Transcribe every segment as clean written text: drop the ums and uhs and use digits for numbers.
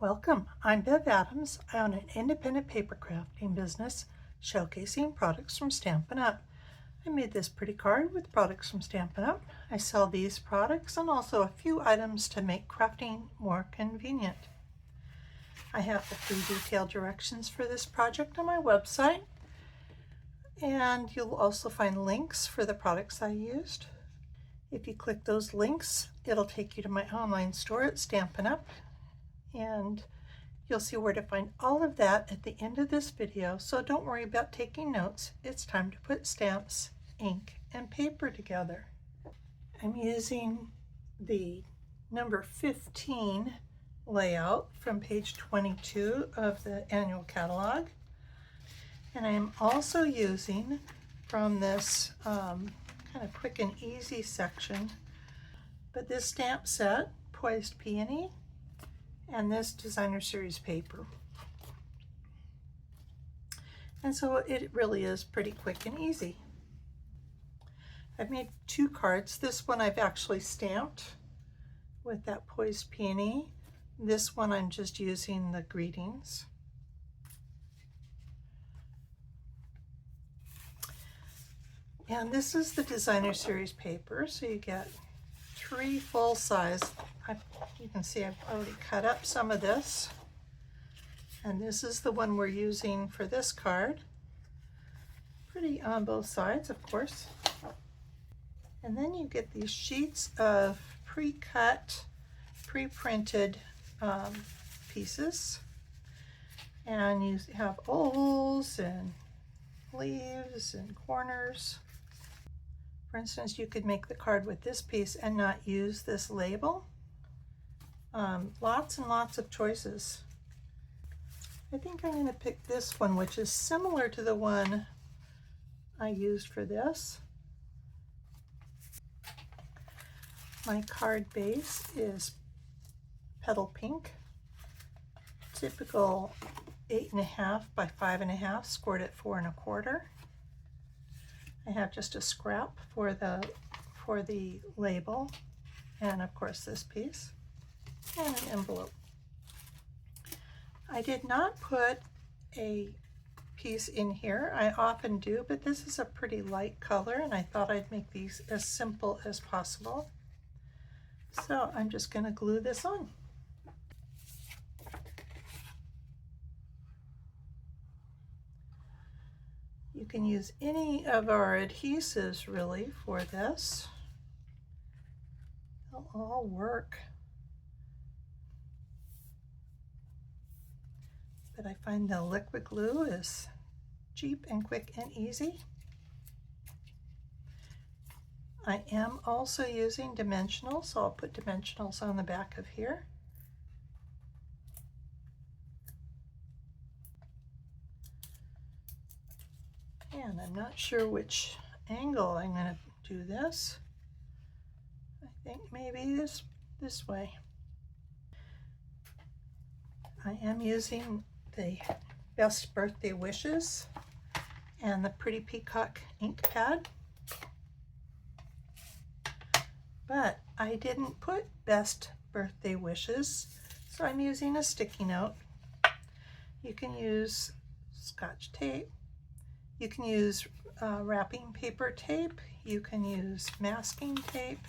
Welcome, I'm Bev Adams. I own an independent paper crafting business showcasing products from Stampin' Up. I made this pretty card with products from Stampin' Up. I sell these products and also a few items to make crafting more convenient. I have the free detailed directions for this project on my website, and you'll also find links for the products I used. If you click those links, it'll take you to my online store at Stampin' Up, and you'll see where to find all of that at the end of this video, so don't worry about taking notes. It's time to put stamps, ink, and paper together. I'm using the number 15 layout from page 22 of the annual catalog, and I'm also using from this kind of quick and easy section, but this stamp set, Poised Peony, and this designer series paper. And so it really is pretty quick and easy. I've made two cards. This one I've actually stamped with that Poised Peony. This one I'm just using the greetings. And this is the designer series paper, so you get 3 full size. You can see I've already cut up some of this, and this is the one we're using for this card. Pretty on both sides, of course. And then you get these sheets of pre-cut, pre-printed pieces, and you have ovals and leaves and corners. For instance, you could make the card with this piece and not use this label. Lots and lots of choices. I think I'm going to pick this one, which is similar to the one I used for this. My card base is petal pink, typical 8.5 by 5.5, scored at 4 1/4. I have just a scrap for the label, and of course this piece, and an envelope. I did not put a piece in here. I often do, but this is a pretty light color, and I thought I'd make these as simple as possible. So I'm just going to glue this on. You can use any of our adhesives really for this. They'll all work. But I find the liquid glue is cheap and quick and easy. I am also using dimensionals, so I'll put dimensionals on the back of here. And I'm not sure which angle I'm going to do this. I think maybe this way. I am using the Best Birthday Wishes and the Pretty Peacock ink pad, but I didn't put Best Birthday Wishes, so I'm using a sticky note. You can use Scotch tape, you can use wrapping paper tape, you can use masking tape,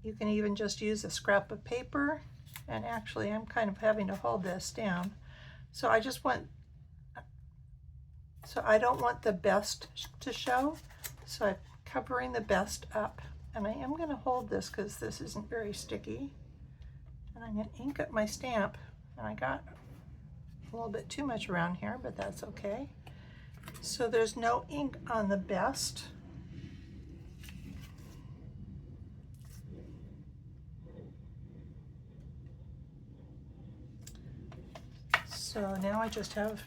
you can even just use a scrap of paper. And actually I'm kind of having to hold this down, so I don't want the best to show, so I'm covering the best up, and I am going to hold this because this isn't very sticky, and I'm going to ink up my stamp, and I got a little bit too much around here, but that's okay. So there's no ink on the best. So now I just have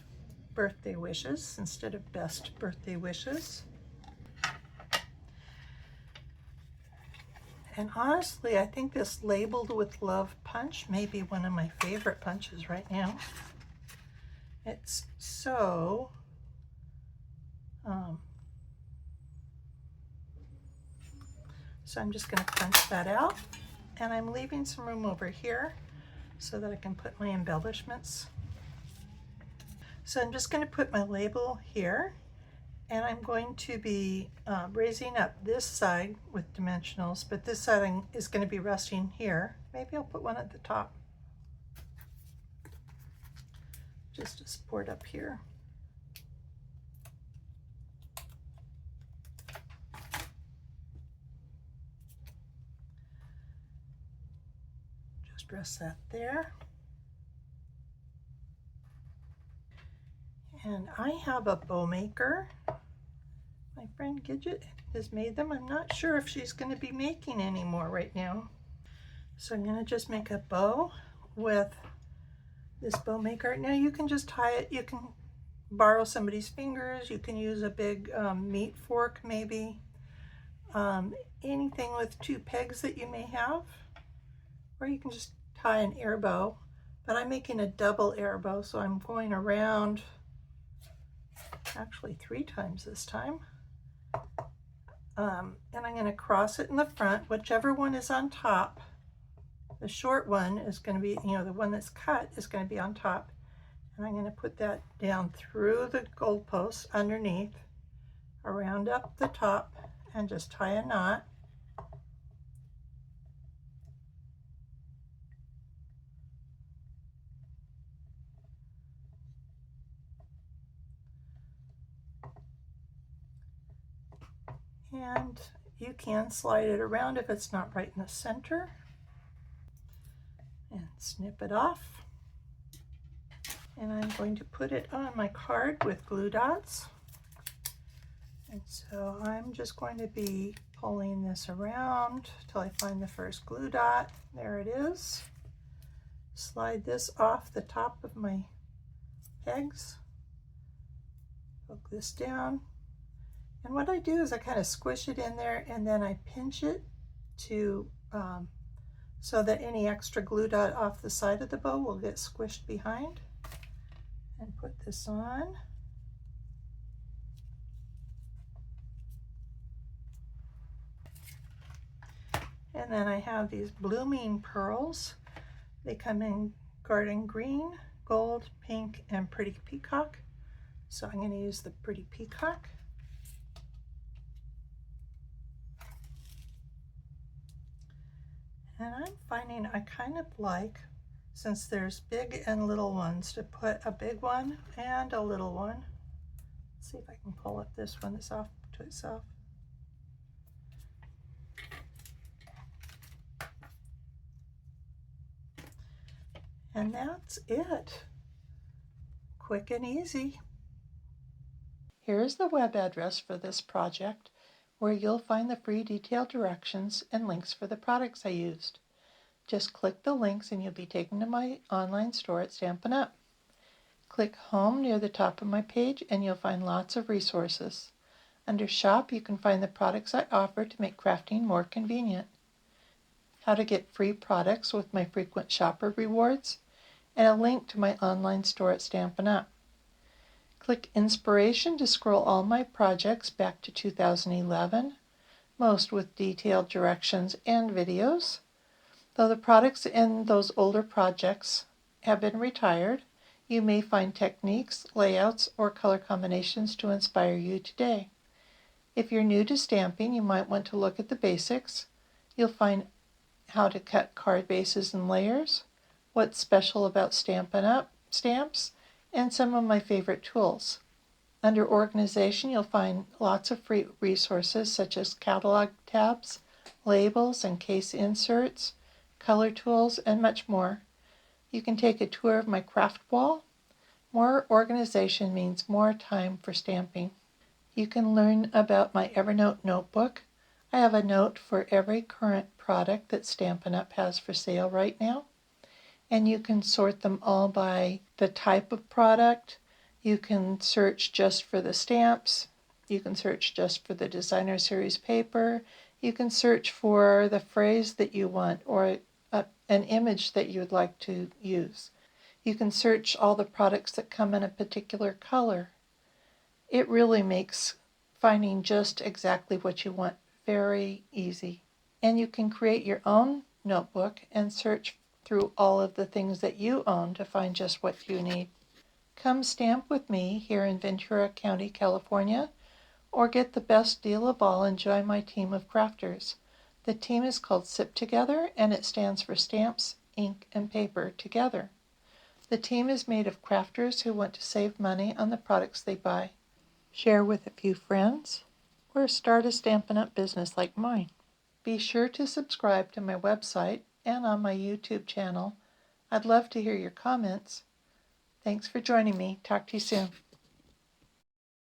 Birthday Wishes instead of Best Birthday Wishes. And honestly, I think this Labeled with Love punch may be one of my favorite punches right now. It's so so I'm just going to punch that out, and I'm leaving some room over here so that I can put my embellishments. So I'm just going to put my label here, and I'm going to be raising up this side with dimensionals, but this side is going to be resting here. Maybe I'll put one at the top just to support up here. Just rest that there. And I have a bow maker. My friend Gidget has made them. I'm not sure if she's going to be making any more right now. So I'm going to just make a bow with this bow maker. Now you can just tie it. You can borrow somebody's fingers. You can use a big meat fork maybe. Anything with 2 pegs that you may have. Or you can just tie an air bow. But I'm making a double air bow, so I'm going around actually 3 times this time. And I'm going to cross it in the front, whichever one is on top. The short one is going to be, the one that's cut is going to be on top. And I'm going to put that down through the goalpost underneath, around up the top, and just tie a knot. And you can slide it around if it's not right in the center. And snip it off. And I'm going to put it on my card with glue dots. And so I'm just going to be pulling this around till I find the first glue dot. There it is. Slide this off the top of my pegs. Hook this down. And what I do is I kind of squish it in there, and then I pinch it to so that any extra glue dot off the side of the bow will get squished behind. And put this on. And then I have these blooming pearls. They come in garden green, gold, pink, and pretty peacock. So I'm going to use the pretty peacock. And I'm finding I kind of like, since there's big and little ones, to put a big one and a little one. Let's see if I can pull up this one that's off to itself. And that's it. Quick and easy. Here's the web address for this project, where you'll find the free detailed directions and links for the products I used. Just click the links and you'll be taken to my online store at Stampin' Up! Click Home near the top of my page and you'll find lots of resources. Under Shop, you can find the products I offer to make crafting more convenient. How to get free products with my frequent shopper rewards, and a link to my online store at Stampin' Up! Click Inspiration to scroll all my projects back to 2011, most with detailed directions and videos. Though the products in those older projects have been retired, you may find techniques, layouts, or color combinations to inspire you today. If you're new to stamping, you might want to look at the basics. You'll find how to cut card bases and layers, what's special about Stampin' Up! Stamps, and some of my favorite tools. Under Organization, you'll find lots of free resources such as catalog tabs, labels and case inserts, color tools, and much more. You can take a tour of my craft wall. More organization means more time for stamping. You can learn about my Evernote notebook. I have a note for every current product that Stampin' Up! Has for sale right now. And you can sort them all by the type of product. You can search just for the stamps. You can search just for the designer series paper. You can search for the phrase that you want or an image that you would like to use. You can search all the products that come in a particular color. It really makes finding just exactly what you want very easy. And you can create your own notebook and search through all of the things that you own to find just what you need. Come stamp with me here in Ventura County, California, or get the best deal of all and join my team of crafters. The team is called SIP Together, and it stands for Stamps, Ink, and Paper Together. The team is made of crafters who want to save money on the products they buy, share with a few friends, or start a Stampin' Up! Business like mine. Be sure to subscribe to my website and on my YouTube channel. I'd love to hear your comments. Thanks for joining me. Talk to you soon.